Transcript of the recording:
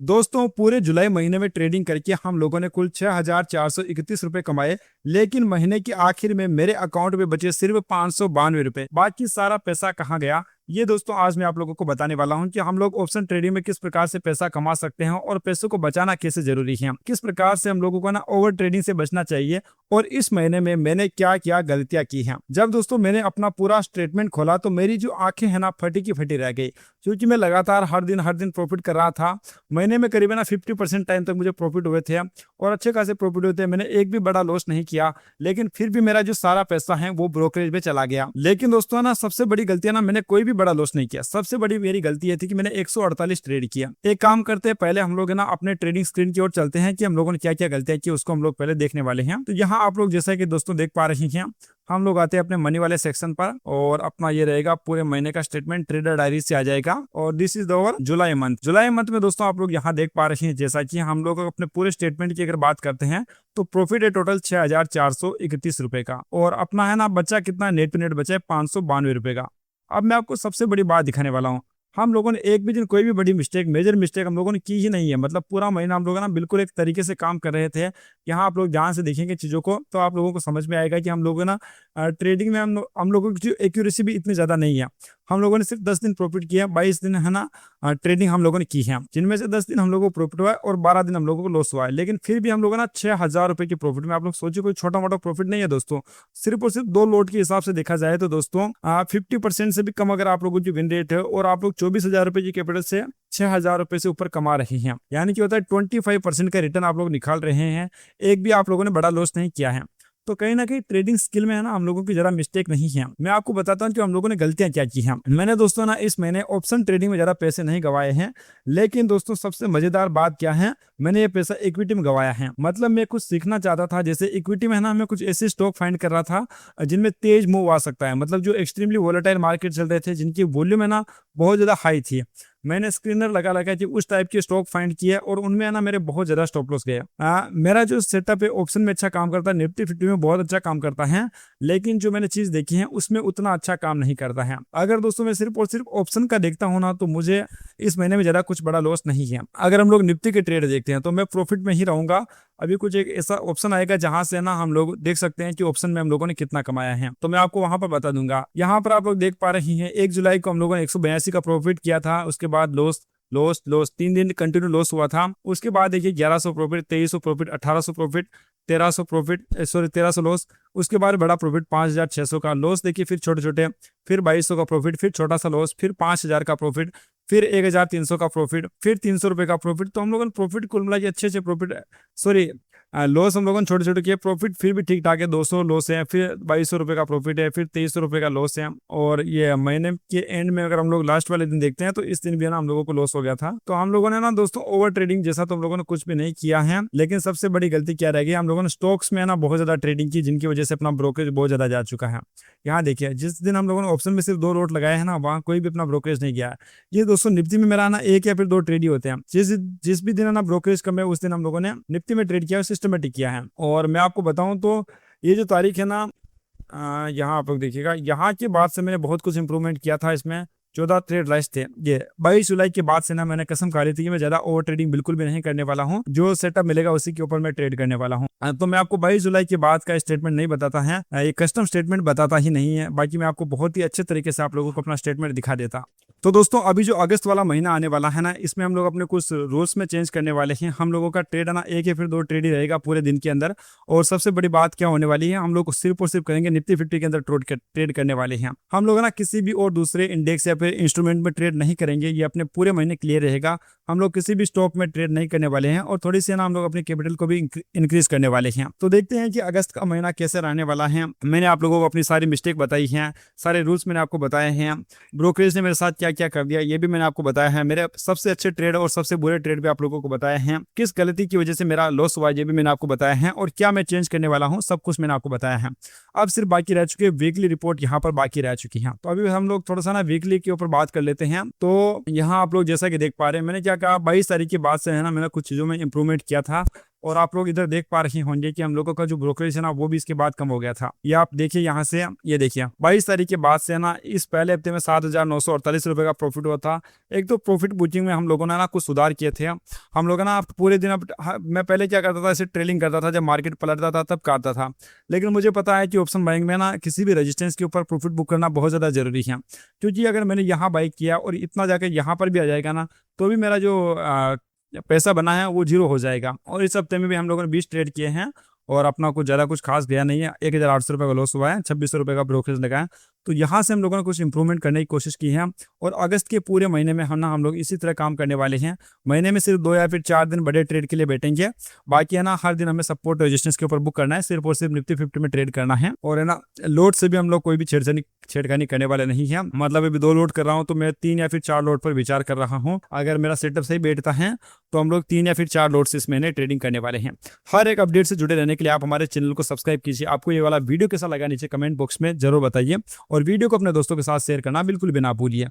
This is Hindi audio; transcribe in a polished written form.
दोस्तों पूरे जुलाई महीने में ट्रेडिंग करके हम लोगों ने कुल 6,431 रुपए कमाए। लेकिन महीने के आखिर में मेरे अकाउंट में बचे सिर्फ 592 रुपए। बाकी सारा पैसा कहाँ गया, ये दोस्तों आज मैं आप लोगों को बताने वाला हूं कि हम लोग ऑप्शन ट्रेडिंग में किस प्रकार से पैसा कमा सकते हैं और पैसों को बचाना कैसे जरूरी है, किस प्रकार से हम लोगों को ना ओवर ट्रेडिंग से बचना चाहिए और इस महीने में मैंने क्या क्या गलतियां की हैं। जब दोस्तों मैंने अपना पूरा स्टेटमेंट खोला तो मेरी जो आंखें हैं ना फटी की फटी रह गई, क्योंकि मैं लगातार हर दिन प्रॉफिट कर रहा था। महीने में करीबन 50% टाइम तक मुझे प्रॉफिट हुए थे और अच्छे खासे प्रॉफिट हुए थे। मैंने एक भी बड़ा लॉस नहीं किया, लेकिन फिर भी मेरा जो सारा पैसा है वो ब्रोकरेज में चला गया। लेकिन दोस्तों ना सबसे बड़ी गलती है ना, मैंने कोई भी बड़ा लॉस नहीं किया। सबसे बड़ी मेरी गलती ये थी कि मैंने 148 ट्रेड किया। एक काम करते हैं, पहले हम लोग ना अपने ट्रेडिंग स्क्रीन की ओर चलते हैं कि हम लोगों ने क्या क्या गलतियां की, उसको हम लोग पहले देखने वाले हैं। तो यहाँ आप लोग जैसा कि दोस्तों देख पा रहे हैं, हम लोग आते हैं अपने मनी वाले सेक्शन पर और अपना ये रहेगा पूरे महीने का स्टेटमेंट ट्रेडर डायरी से आ जाएगा। और this is over July month. July month में दोस्तों आप लोग यहाँ देख पा रहे हैं, जैसा कि हम लोग अपने पूरे स्टेटमेंट की अगर बात करते हैं तो प्रॉफिट है टोटल 6,431 रुपए का। और अपना है ना बच्चा कितना, नेट टू नेट बचा है 592 रुपए का। अब मैं आपको सबसे बड़ी बात दिखाने वाला हूँ। हम लोगों ने एक भी दिन कोई भी बड़ी मिस्टेक, मेजर मिस्टेक हम लोगों ने की ही नहीं है। मतलब पूरा महीना हम लोग ना बिल्कुल एक तरीके से काम कर रहे थे। यहाँ आप लोग ध्यान से देखेंगे चीजों को तो आप लोगों को समझ में आएगा कि हम लोग ना ट्रेडिंग में हम लोगों की जो एक्यूरेसी भी इतनी ज्यादा नहीं है। हम लोगों ने सिर्फ 10 दिन प्रॉफिट किया, 22 दिन है ना ट्रेडिंग हम लोगों ने की है, जिनमें से 10 दिन हम लोगों को प्रॉफिट हुआ है और 12 दिन हम लोगों को लॉस हुआ है। लेकिन फिर भी हम लोग ना 6,000 रुपए की प्रॉफिट में, आप लोग सोचिए कोई छोटा मोटा प्रॉफिट नहीं है दोस्तों। सिर्फ और सिर्फ 2 लोट के हिसाब से देखा जाए तो दोस्तों 50% से भी कम अगर आप लोगों की विन रेट है और आप लोग 24,000 रुपए की कैपिटल से 6,000 रुपए से ऊपर कमा रहे हैं, यानी कि होता है 25% का रिटर्न आप लोग निकाल रहे हैं। एक भी आप लोगों ने बड़ा लॉस नहीं किया है। तो कहीं ना कहीं ट्रेडिंग स्किल में है ना हम लोगों की जरा मिस्टेक नहीं है। मैं आपको बताता हूं कि हम लोगों ने गलतियां क्या की हैं। मैंने दोस्तों ना इस महीने ऑप्शन ट्रेडिंग में जरा पैसे नहीं गवाए हैं, लेकिन दोस्तों सबसे मजेदार बात क्या है, मैंने ये पैसा इक्विटी में गवाया है। मतलब मैं कुछ सीखना चाहता था, जैसे इक्विटी में है ना मैं कुछ ऐसे स्टॉक फाइंड कर रहा था जिनमें तेज मूव आ सकता है, मतलब जो एक्सट्रीमली वोलेटाइल मार्केट चल रहे थे, जिनकी वॉल्यूम है ना बहुत ज्यादा हाई थी। मैंने स्क्रीनर लगा लगा कि उस टाइप के स्टॉक फाइंड किया और उनमें है ना मेरे बहुत ज्यादा स्टॉप लॉस गए। मेरा जो सेटअप है ऑप्शन में अच्छा काम करता है, निफ्टी 50 में बहुत अच्छा काम करता है, लेकिन जो मैंने चीज देखी है उसमें उतना अच्छा काम नहीं करता है। अगर दोस्तों मैं सिर्फ और सिर्फ ऑप्शन का देखता हूं ना तो मुझे इस महीने में ज्यादा कुछ बड़ा लॉस नहीं है। अगर हम लोग निफ्टी के ट्रेड देखते हैं तो मैं प्रॉफिट में ही रहूंगा। अभी कुछ एक ऐसा ऑप्शन आएगा जहां से ना हम लोग देख सकते हैं कि ऑप्शन में हम लोगों ने कितना कमाया है, तो मैं आपको वहां पर बता दूंगा। यहाँ पर आप लोग देख पा रही हैं 1 जुलाई को हम लोगों ने 182 का प्रॉफिट किया था। उसके बाद लॉस लॉस लॉस 3 दिन कंटिन्यू लॉस हुआ था। उसके बाद देखिए 1100 profit, 2300 profit, 1800 profit, 1300 profit, sorry 1300 loss. उसके बाद बड़ा प्रॉफिट 5,600 का लॉस देखिए, फिर छोटे छोटे, फिर 2200 का प्रॉफिट, फिर छोटा सा लॉस, फिर 5,000 का प्रॉफिट, फिर 1,300 का प्रॉफिट, फिर 300 रुपए का प्रॉफिट। तो हम लोगों ने प्रॉफिट कुल मिला के अच्छे अच्छे प्रॉफिट, सॉरी लॉस हम लोगों ने छोटे छोटे किए, प्रॉफिट फिर भी ठीक ठाक है, 200 लॉस है, फिर 2200 रुपए का प्रॉफिट है, फिर 2300 रुपए का लॉस है। और ये महीने के एंड में अगर हम लोग लास्ट वाले दिन देखते हैं तो इस दिन भी ना हम लोगों को लॉस हो गया था। तो हम लोगों ने ना दोस्तों ओवर ट्रेडिंग जैसा तो हम लोगों ने कुछ भी नहीं किया है, लेकिन सबसे बड़ी गलती क्या रह गई, हम लोगों ने स्टॉक्स में ना बहुत ज्यादा ट्रेडिंग की, जिनकी वजह से अपना ब्रोकरेज बहुत ज्यादा जा चुका है। यहाँ देखिए जिस दिन हम लोगों ने ऑप्शन में सिर्फ 2 लोट लगाए हैं ना, वहाँ कोई भी अपना ब्रोकरेज नहीं गया। ये दोस्तों निफ्टी में मेरा ना 1 या फिर 2 ट्रेड ही होते हैं। जिस भी दिन है ना ब्रोकरेज कम है उस दिन हम लोगों ने निफ्टी में ट्रेड किया, सिस्टमेटिक किया है। और मैं आपको बताऊं तो ये जो तारीख है ना, यहाँ आप लोग देखिएगा, यहाँ के बाद से मैंने बहुत कुछ इंप्रूवमेंट किया था। इसमें 14 ट्रेड लाइस थे। ये 22 जुलाई के बाद से ना मैंने कसम खा ली थी कि मैं ज्यादा ओवर ट्रेडिंग बिल्कुल भी नहीं करने वाला हूँ। जो सेटअप मिलेगा उसी के ऊपर मैं ट्रेड करने वाला हूँ। तो मैं आपको 22 जुलाई के बाद का स्टेटमेंट नहीं बताता है, ये कस्टम स्टेटमेंट बताता ही नहीं है। बाकी मैं आपको बहुत ही अच्छे तरीके से आप लोगों को अपना स्टेटमेंट दिखा देता। तो दोस्तों अभी जो अगस्त वाला महीना आने वाला है ना, इसमें हम लोग अपने कुछ रूल्स में चेंज करने वाले हैं। हम लोगों का ट्रेड है ना 1 या फिर 2 ट्रेड ही रहेगा पूरे दिन के अंदर। और सबसे बड़ी बात क्या होने वाली है, हम लोग सिर्फ और सिर्फ करेंगे निफ्टी 50 के अंदर ट्रेड करने वाले हैं। हम लोग ना किसी भी और दूसरे इंडेक्स या फिर इंस्ट्रूमेंट में ट्रेड नहीं करेंगे। ये अपने पूरे महीने क्लियर रहेगा। हम लोग किसी भी स्टॉक में ट्रेड नहीं करने वाले हैं और थोड़ी सी ना हम लोग अपने कैपिटल को भी इंक्रीज करने वाले हैं। तो देखते हैं कि अगस्त का महीना कैसे रहने वाला है। मैंने आप लोगों को अपनी सारी मिस्टेक बताई हैं, सारे रूल्स मैंने आपको बताए हैं, ब्रोकरेज ने मेरे साथ क्या क्या कर दिया ये भी मैंने आपको बताया है, मेरे सबसे अच्छे ट्रेड और सबसे बुरे ट्रेड भी आप लोगों को बताए हैं, किस गलती की वजह से मेरा लॉस हुआ ये भी मैंने आपको बताया है, और क्या मैं चेंज करने वाला हूँ सब कुछ मैंने आपको बताया है। अब सिर्फ बाकी रह चुकी है वीकली रिपोर्ट, यहाँ पर बाकी रह चुकी है। तो अभी हम लोग थोड़ा सा ना वीकली के ऊपर बात कर लेते हैं। तो यहाँ आप लोग जैसा कि देख पा रहे हैं, मैंने क्या कहा 22 तारीख के बाद से है ना मैंने कुछ चीजों में इंप्रूवमेंट किया था। और आप लोग इधर देख पा रहे होंगे कि हम लोगों का जो ब्रोकरेज है ना वो भी इसके बाद कम हो गया था। ये आप देखिए यहाँ से, ये देखिए 22 तारीख के बाद से ना इस पहले हफ्ते में 7,948 रुपए का प्रॉफिट हुआ था। एक तो प्रॉफिट बुकिंग में हम लोगों ने ना कुछ सुधार किए थे। हम लोग ना पूरे दिन मैं पहले क्या करता था, ऐसे ट्रेलिंग करता था, जब मार्केट पलटता था तब काटता था। लेकिन मुझे पता है कि ऑप्शन बाइंग में ना किसी भी रेजिस्टेंस के ऊपर प्रॉफिट बुक करना बहुत ज़्यादा जरूरी है, क्योंकि अगर मैंने यहाँ बाई किया और इतना जाकर यहाँ पर भी आ जाएगा ना, तो भी मेरा जो पैसा बना है वो जीरो हो जाएगा। और इस हफ्ते में भी हम लोगों ने 20 ट्रेड किए हैं और अपना कुछ ज़्यादा कुछ खास गया नहीं है। 1,800 रुपये का लॉस हुआ है, 2600 रुपये का ब्रोकरेज लगा है। तो यहाँ से हम लोगों ने कुछ इंप्रूवमेंट करने की कोशिश की है। और अगस्त के पूरे महीने में हम लोग इसी तरह काम करने वाले हैं। महीने में सिर्फ 2 या फिर 4 दिन बड़े ट्रेड के लिए बैठेंगे, बाकी है ना हर दिन हमें सपोर्ट रेजिस्टेंस के ऊपर बुक करना है, सिर्फ और सिर्फ निफ्टी 50 में ट्रेड करना है। और है ना लोड से भी हम लोग कोई भी छेड़खानी करने वाले नहीं है। मतलब अभी 2 लोड कर रहा हूँ तो मैं 3 या फिर 4 लोड पर विचार कर रहा हूँ। अगर मेरा सेटअप सही बैठता है तो हम लोग 3 या फिर 4 लोड से इस महीने ट्रेडिंग करने वाले हैं। हर एक अपडेट से जुड़े रहने के लिए आप हमारे चैनल को सब्सक्राइब कीजिए। आपको ये वाला वीडियो कैसा लगा नीचे कमेंट बॉक्स में जरूर बताइए, और वीडियो को अपने दोस्तों के साथ शेयर करना बिल्कुल भी ना भूलिए।